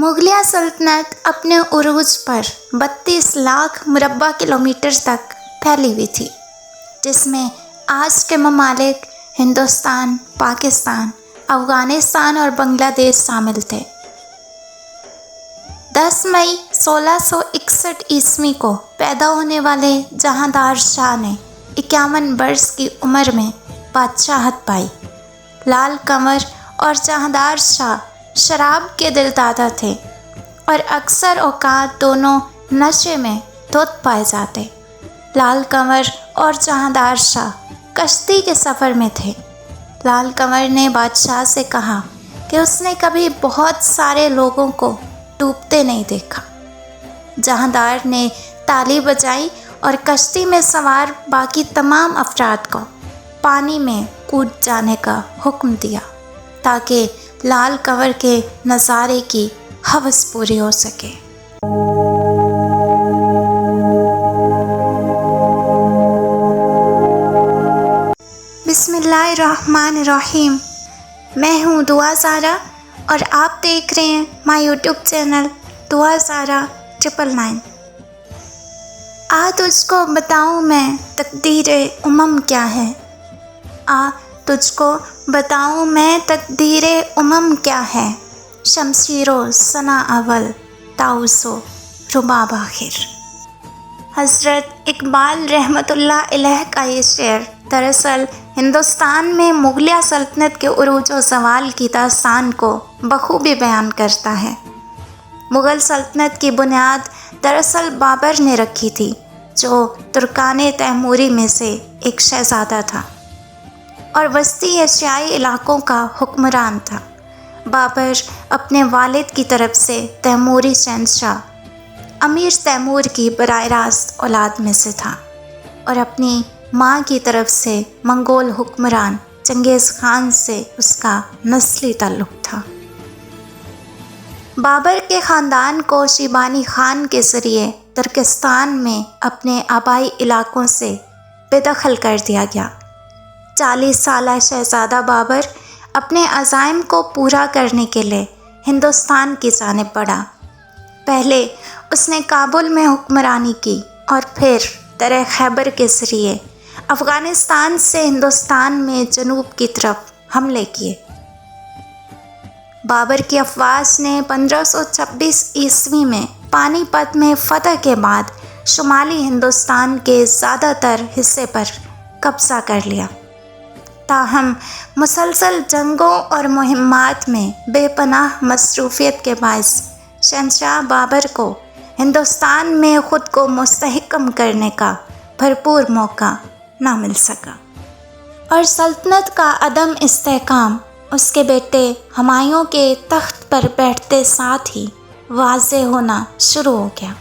مغلیہ سلطنت اپنے عروج پر 32 لاکھ مربع کلومیٹر تک پھیلی ہوئی تھی، جس میں آج کے ممالک ہندوستان، پاکستان، افغانستان اور بنگلہ دیش شامل تھے۔ 10 مئی 1661 عیسوی کو پیدا ہونے والے جہاندار شاہ نے 51 برس کی عمر میں بادشاہت پائی۔ لال کنور اور جہاندار شاہ شراب کے دل دادا تھے اور اکثر اوقات دونوں نشے میں دھت پائے جاتے۔ لال کنور اور جہاندار شاہ کشتی کے سفر میں تھے۔ لال کنور نے بادشاہ سے کہا کہ اس نے کبھی بہت سارے لوگوں کو ڈوبتے نہیں دیکھا۔ جہاندار نے تالی بجائی اور کشتی میں سوار باقی تمام افراد کو پانی میں کود جانے کا حکم دیا تاکہ لال کنور کے نظارے کی ہوس پوری ہو سکے۔ بسم اللہ الرحمن الرحیم۔ میں ہوں دعا زارا اور آپ دیکھ رہے ہیں مائی یوٹیوب چینل دعا زارا 999۔ تجھ کو بتاؤں میں تقدیر امم کیا ہے، تجھ کو بتاؤں میں تقدیر امم کیا ہے، شمشیر و ثنا اول طاؤس و رباب آخر۔ حضرت اقبال رحمۃ اللہ علیہ کا یہ شعر دراصل ہندوستان میں مغلیہ سلطنت کے عروج و زوال کی داستان کو بخوبی بیان کرتا ہے۔ مغل سلطنت کی بنیاد دراصل بابر نے رکھی تھی، جو ترکان تیموری میں سے ایک شہزادہ تھا اور وسطی ایشیائی علاقوں کا حکمران تھا۔ بابر اپنے والد کی طرف سے تیموری شہنشاہ امیر تیمور کی براہ راست اولاد میں سے تھا اور اپنی ماں کی طرف سے منگول حکمران چنگیز خان سے اس کا نسلی تعلق تھا۔ بابر کے خاندان کو شیبانی خان کے ذریعے ترکستان میں اپنے آبائی علاقوں سے بے دخل کر دیا گیا۔ 40 سالہ شہزادہ بابر اپنے عزائم کو پورا کرنے کے لیے ہندوستان کی جانب بڑھا۔ پہلے اس نے کابل میں حکمرانی کی اور پھر درہ خیبر کے ذریعے افغانستان سے ہندوستان میں جنوب کی طرف حملے کیے۔ بابر کی افواج نے 1526 عیسوی میں پانی پت میں فتح کے بعد شمالی ہندوستان کے زیادہ تر حصے پر قبضہ کر لیا۔ تاہم مسلسل جنگوں اور مہمات میں بے پناہ مصروفیت کے باعث شہنشاہ بابر کو ہندوستان میں خود کو مستحکم کرنے کا بھرپور موقع نہ مل سکا اور سلطنت کا عدم استحکام اس کے بیٹے ہمایوں کے تخت پر بیٹھتے ساتھ ہی واضح ہونا شروع ہو گیا۔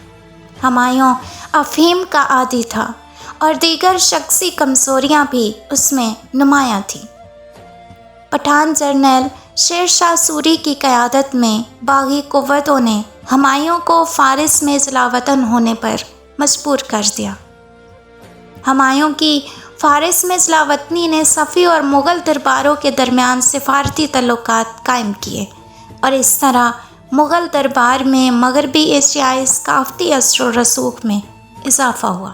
ہمایوں افہیم کا عادی تھا اور دیگر شخصی کمزوریاں بھی اس میں نمایاں تھیں۔ پٹھان جرنیل شیر شاہ سوری کی قیادت میں باغی قوتوں نے ہمایوں کو فارس میں جلاوطن ہونے پر مجبور کر دیا۔ ہمایوں کی فارس میں جلاوطنی نے صفوی اور مغل درباروں کے درمیان سفارتی تعلقات قائم کیے اور اس طرح مغل دربار میں مغربی ایشیائی ثقافتی اثر و رسوخ میں اضافہ ہوا۔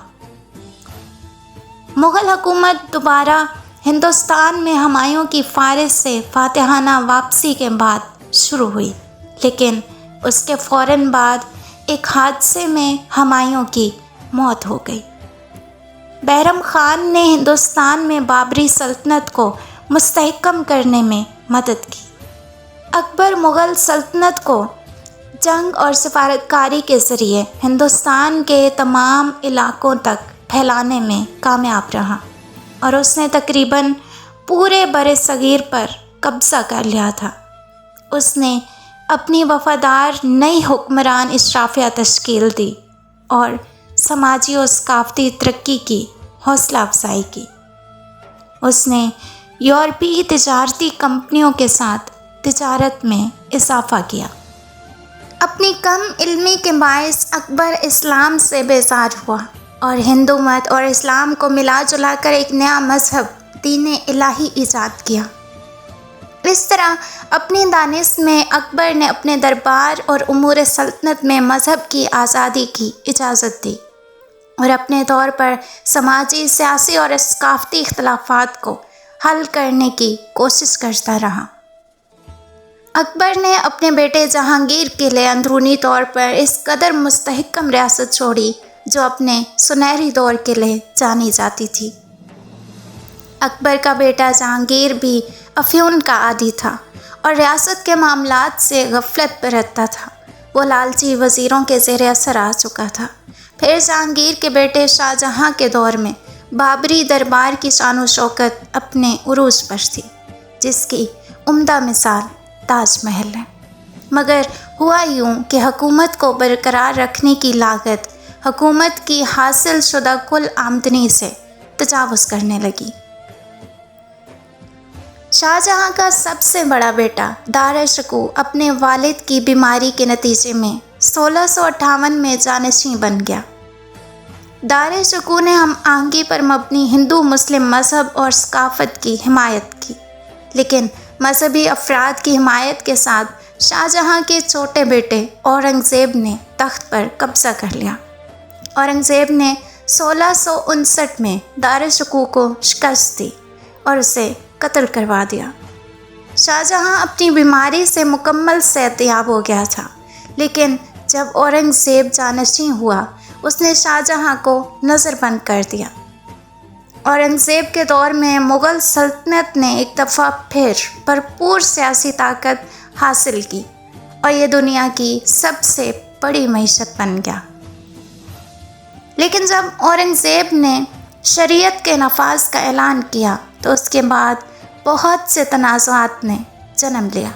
مغل حکومت دوبارہ ہندوستان میں ہمایوں کی فارس سے فاتحانہ واپسی کے بعد شروع ہوئی، لیکن اس کے فوراً بعد ایک حادثے میں ہمایوں کی موت ہو گئی۔ بیرم خان نے ہندوستان میں بابری سلطنت کو مستحکم کرنے میں مدد کی۔ اکبر مغل سلطنت کو جنگ اور سفارتکاری کے ذریعے ہندوستان کے تمام علاقوں تک پھیلانے میں کامیاب رہا اور اس نے تقریباً پورے برِ صغیر پر قبضہ کر لیا تھا۔ اس نے اپنی وفادار نئی حکمران اشرافیہ تشکیل دی اور سماجی و ثقافتی ترقی کی حوصلہ افزائی کی۔ اس نے یورپی تجارتی کمپنیوں کے ساتھ تجارت میں اضافہ کیا۔ اپنی کم علمی کے باعث اکبر اسلام سے بیزار ہوا اور ہندو مت اور اسلام کو ملا جلا کر ایک نیا مذہب دین الہی ایجاد کیا۔ اس طرح اپنی دانش میں اکبر نے اپنے دربار اور امور سلطنت میں مذہب کی آزادی کی اجازت دی اور اپنے طور پر سماجی، سیاسی اور ثقافتی اختلافات کو حل کرنے کی کوشش کرتا رہا۔ اکبر نے اپنے بیٹے جہانگیر کے لیے اندرونی طور پر اس قدر مستحکم ریاست چھوڑی جو اپنے سنہری دور کے لیے جانی جاتی تھی۔ اکبر کا بیٹا جہانگیر بھی افیون کا عادی تھا اور ریاست کے معاملات سے غفلت برتتا تھا۔ وہ لالچی وزیروں کے زیر اثر آ چکا تھا۔ پھر جہانگیر کے بیٹے شاہ جہاں کے دور میں بابری دربار کی شان و شوکت اپنے عروج پر تھی، جس کی عمدہ مثال تاج محل ہے۔ مگر ہوا یوں کہ حکومت کو برقرار رکھنے کی لاگت حکومت کی حاصل شدہ کل آمدنی سے تجاوز کرنے لگی۔ شاہ جہاں کا سب سے بڑا بیٹا دارا شکوہ اپنے والد کی بیماری کے نتیجے میں 1658 میں جانشین بن گیا۔ دارا شکوہ نے ہم آہنگی پر مبنی ہندو مسلم مذہب اور ثقافت کی حمایت کی، لیکن مذہبی افراد کی حمایت کے ساتھ شاہ جہاں کے چھوٹے بیٹے اورنگزیب نے تخت پر قبضہ کر لیا۔ اورنگزیب نے 1659 میں دارا شکوہ کو شکست دی اور اسے قتل کروا دیا۔ شاہ جہاں اپنی بیماری سے مکمل صحت یاب ہو گیا تھا، لیکن جب اورنگزیب جانشین ہوا اس نے شاہ جہاں کو نظر بند کر دیا۔ اورنگزیب کے دور میں مغل سلطنت نے ایک دفعہ پھر بھرپور سیاسی طاقت حاصل کی اور یہ دنیا کی سب سے بڑی معیشت بن گیا۔ لیکن جب اورنگزیب نے شریعت کے نفاذ کا اعلان کیا تو اس کے بعد بہت سے تنازعات نے جنم لیا۔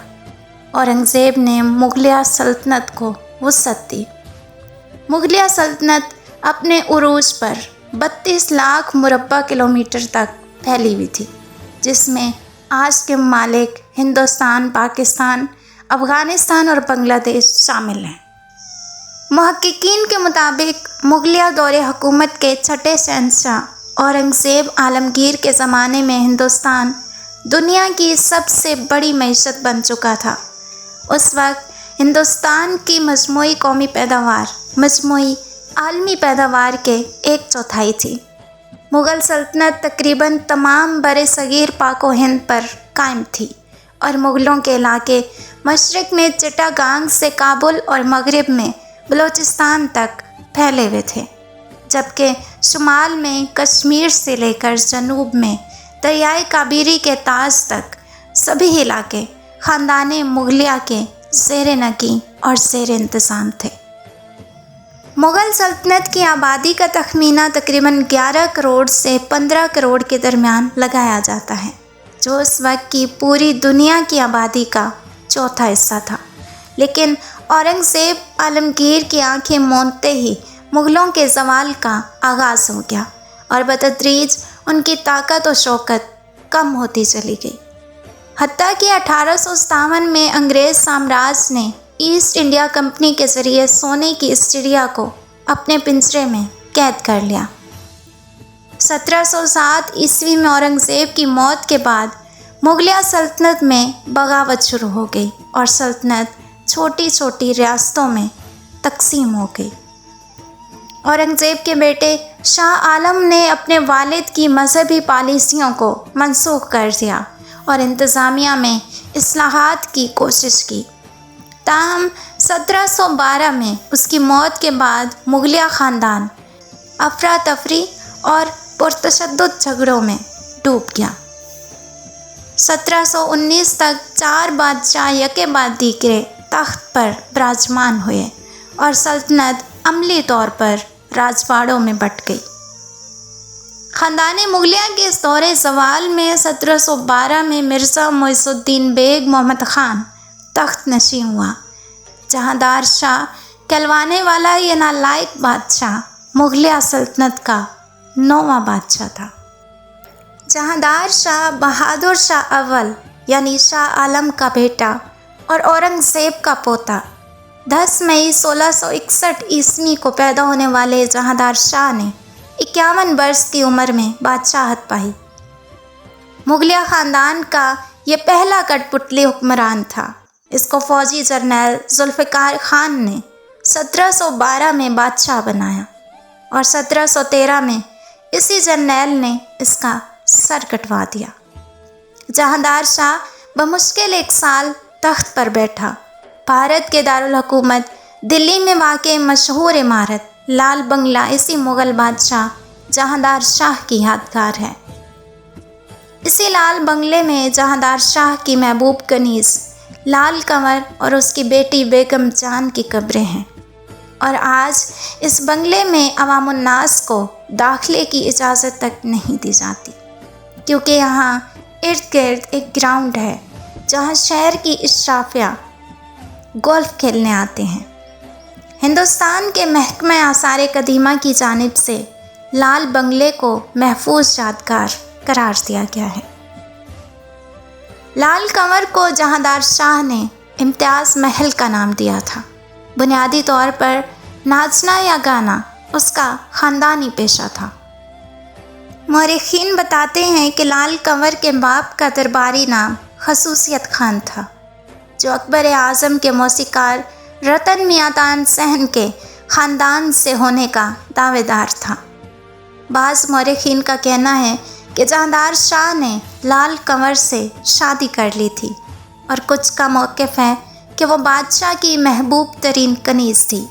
اورنگزیب نے مغلیہ سلطنت کو وسعت دی۔ مغلیہ سلطنت اپنے عروج پر 32 لاکھ مربع کلومیٹر تک پھیلی ہوئی تھی، جس میں آج کے ممالک ہندوستان، پاکستان، افغانستان اور بنگلہ دیش شامل ہیں۔ محققین کے مطابق مغلیہ دور حکومت کے چھٹے شہنشاہ اورنگزیب عالمگیر کے زمانے میں ہندوستان دنیا کی سب سے بڑی معیشت بن چکا تھا۔ اس وقت ہندوستان کی مجموعی قومی پیداوار مجموعی عالمی پیداوار کے 1/4 تھی۔ مغل سلطنت تقریباً تمام بر صغیر پاک و ہند پر قائم تھی اور مغلوں کے علاقے مشرق میں چٹاگانگ سے کابل اور مغرب میں بلوچستان تک پھیلے ہوئے تھے، جبکہ شمال میں کشمیر سے لے کر جنوب میں دریائے کابیری کے تاج تک سبھی علاقے خاندان مغلیہ کے زیر نگین اور زیر انتظام تھے۔ مغل سلطنت کی آبادی کا تخمینہ تقریباً 11 کروڑ سے 15 کروڑ کے درمیان لگایا جاتا ہے، جو اس وقت کی پوری دنیا کی آبادی کا چوتھا حصہ تھا۔ لیکن اورنگزیب عالمگیر کی آنکھیں موندتے ہی مغلوں کے زوال کا آغاز ہو گیا اور بتدریج ان کی طاقت و شوکت کم ہوتی چلی گئی، حتیٰ کہ 1857 میں انگریز سامراج نے ایسٹ انڈیا کمپنی کے ذریعے سونے کی اس چڑیا کو اپنے پنجرے میں قید کر لیا۔ 1707 عیسوی میں اورنگزیب کی موت کے بعد مغلیہ سلطنت میں بغاوت شروع ہو گئی اور سلطنت چھوٹی چھوٹی ریاستوں میں تقسیم ہو گئی۔ اورنگزیب کے بیٹے شاہ عالم نے اپنے والد کی مذہبی پالیسیوں کو منسوخ کر دیا اور انتظامیہ میں اصلاحات کی کوشش کی۔ تاہم 1712 میں اس کی موت کے بعد مغلیہ خاندان افراتفری اور پرتشدد جھگڑوں میں ڈوب گیا۔ 1719 تک 4 بادشاہ یکے بعد دیگرے تخت پر براجمان ہوئے اور سلطنت عملی طور پر راجواڑوں میں بٹ گئی۔ خاندان مغلیہ کے اس دور زوال میں 1712 میں مرزا معز الدین بیگ محمد خان تخت نشین ہوا۔ جہاندار شاہ کہلوانے والا یہ نالائق بادشاہ مغلیہ سلطنت کا 9واں بادشاہ تھا۔ جہاندار شاہ بہادر شاہ اول یعنی شاہ عالم کا بیٹا اور اورنگزیب کا پوتا 10 مئی 1661 عیسوی کو پیدا ہونے والے جہاندار شاہ نے 51 برس کی عمر میں بادشاہت پائی۔ مغلیہ خاندان کا یہ پہلا کٹپتلی حکمران تھا۔ اس کو فوجی جرنیل ذوالفقار خان نے 1712 میں بادشاہ بنایا اور 1713 میں اسی جرنیل نے اس کا سر کٹوا دیا۔ جہاندار شاہ بمشکل 1 سال تخت پر بیٹھا۔ بھارت کے دارالحکومت دلی میں واقع مشہور عمارت لال بنگلہ اسی مغل بادشاہ جہاندار شاہ کی یادگار ہے۔ اسی لال بنگلے میں جہاندار شاہ کی محبوب کنیز لال کنور اور اس کی بیٹی بیگم جان کی قبریں ہیں، اور آج اس بنگلے میں عوام الناس کو داخلے کی اجازت تک نہیں دی جاتی، کیونکہ یہاں ارد گرد ایک گراؤنڈ ہے جہاں شہر کی اشرافیہ گولف کھیلنے آتے ہیں۔ ہندوستان کے محکمہ آثار قدیمہ کی جانب سے لال بنگلے کو محفوظ یادگار قرار دیا گیا ہے۔ لال کنور کو جہاندار شاہ نے امتیاز محل کا نام دیا تھا۔ بنیادی طور پر ناچنا یا گانا اس کا خاندانی پیشہ تھا۔ مورخین بتاتے ہیں کہ لال کنور کے باپ کا درباری نام خصوصیت خان تھا، جو اکبر اعظم کے موسیقار رتن میاں تان سہن کے خاندان سے ہونے کا دعوے دار تھا۔ بعض مورخین کا کہنا ہے کہ جہاندار شاہ نے لال کنور سے شادی کر لی تھی، اور کچھ کا موقف ہے کہ وہ بادشاہ کی محبوب ترین کنیز تھی۔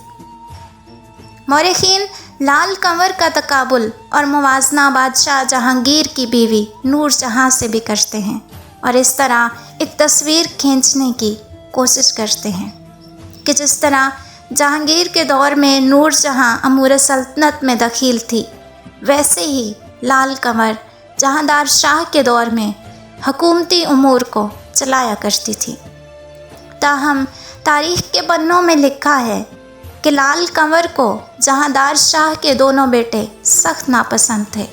مورخین لال کنور کا تقابل اور موازنہ بادشاہ جہانگیر کی بیوی نور جہاں سے بھی کرتے ہیں، اور اس طرح ایک تصویر کھینچنے کی کوشش کرتے ہیں کہ جس طرح جہانگیر کے دور میں نور جہاں امور سلطنت میں دخیل تھی، ویسے ہی لال کنور جہاندار شاہ کے دور میں حکومتی امور کو چلایا کرتی تھی۔ تاہم تاریخ کے پنوں میں لکھا ہے کہ لال کنور کو جہاندار شاہ کے دونوں بیٹے سخت ناپسند تھے۔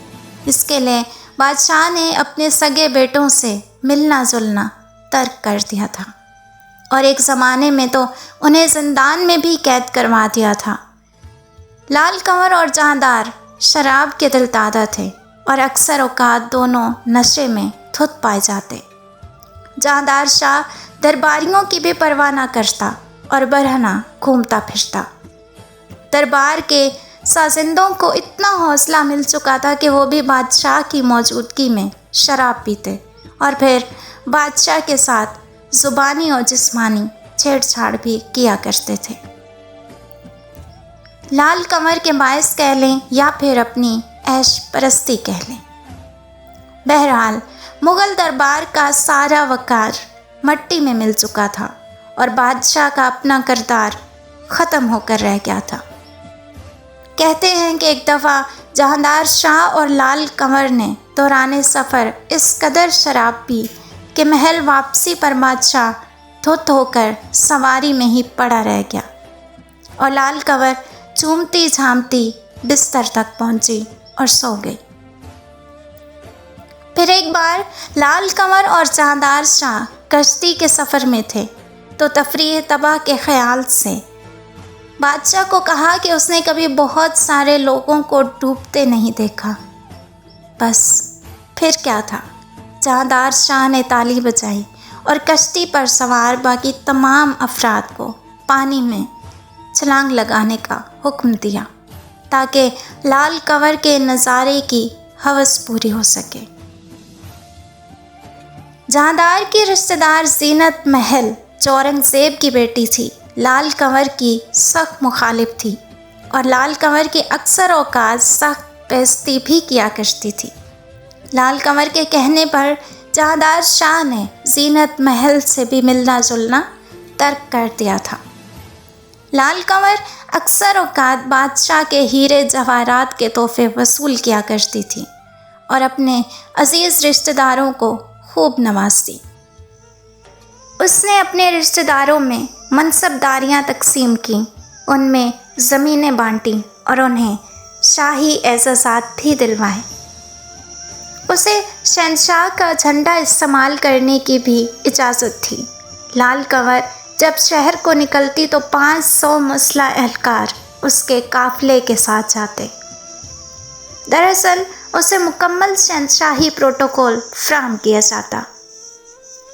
اس کے لیے بادشاہ نے اپنے سگے بیٹوں سے ملنا جلنا ترک کر دیا تھا، اور ایک زمانے میں تو انہیں زندان میں بھی قید کروا دیا تھا۔ لال کنور اور جہاندار شراب کے دل دادا تھے، اور اکثر اوقات دونوں نشے میں دھت پائے جاتے۔ جہاندار شاہ درباریوں کی بھی پرواہ نہ کرتا اور برہنہ گھومتا پھرتا۔ دربار کے سازندوں کو اتنا حوصلہ مل چکا تھا کہ وہ بھی بادشاہ کی موجودگی میں شراب پیتے اور پھر بادشاہ کے ساتھ زبانی اور جسمانی چھیڑ چھاڑ بھی کیا کرتے تھے۔ لال کنور کے باعث کہہ لیں یا پھر اپنی عیش پرستی کہہ لیں، بہرحال مغل دربار کا سارا وقار مٹی میں مل چکا تھا، اور بادشاہ کا اپنا کردار ختم ہو کر رہ گیا تھا۔ کہتے ہیں کہ ایک دفعہ جہاندار شاہ اور لال کنور نے دوران سفر اس قدر شراب پی کہ محل واپسی پر بادشاہ دھت ہو کر سواری میں ہی پڑا رہ گیا، اور لال کنور چومتی جھامتی بستر تک پہنچی اور سو گئی۔ پھر ایک بار لال کنور اور جہاندار شاہ کشتی کے سفر میں تھے تو تفریح تباہ کے خیال سے بادشاہ کو کہا کہ اس نے کبھی بہت سارے لوگوں کو ڈوبتے نہیں دیکھا۔ بس پھر کیا تھا، جہاندار شاہ نے تالی بجائی اور کشتی پر سوار باقی تمام افراد کو پانی میں چھلانگ لگانے کا حکم دیا تاکہ لال کنور کے نظارے کی ہوس پوری ہو سکے۔ جہاندار کی رشتہ دار زینت محل جو اورنگزیب کی بیٹی تھی، لال کنور کی سخت مخالف تھی، اور لال کنور کی اکثر اوقات سخت بےعزتی بھی کیا کرتی تھی۔ لال کنور کے کہنے پر جہاندار شاہ نے زینت محل سے بھی ملنا جلنا ترک کر دیا تھا۔ لال کنور اکثر اوقات بادشاہ کے ہیرے جواہرات کے تحفے وصول کیا کرتی تھی اور اپنے عزیز رشتہ داروں کو خوب نوازتی۔ اس نے اپنے رشتہ داروں میں منصبداریاں تقسیم کیں، ان میں زمینیں بانٹیں اور انہیں شاہی اعزازات بھی دلوائے۔ اسے شہنشاہ کا جھنڈا استعمال کرنے کی بھی اجازت تھی۔ لال کنور جب شہر کو نکلتی تو 500 مسلح اہلکار اس کے قافلے کے ساتھ جاتے۔ دراصل اسے مکمل شہنشاہی پروٹوکول فراہم کیا جاتا۔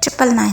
999।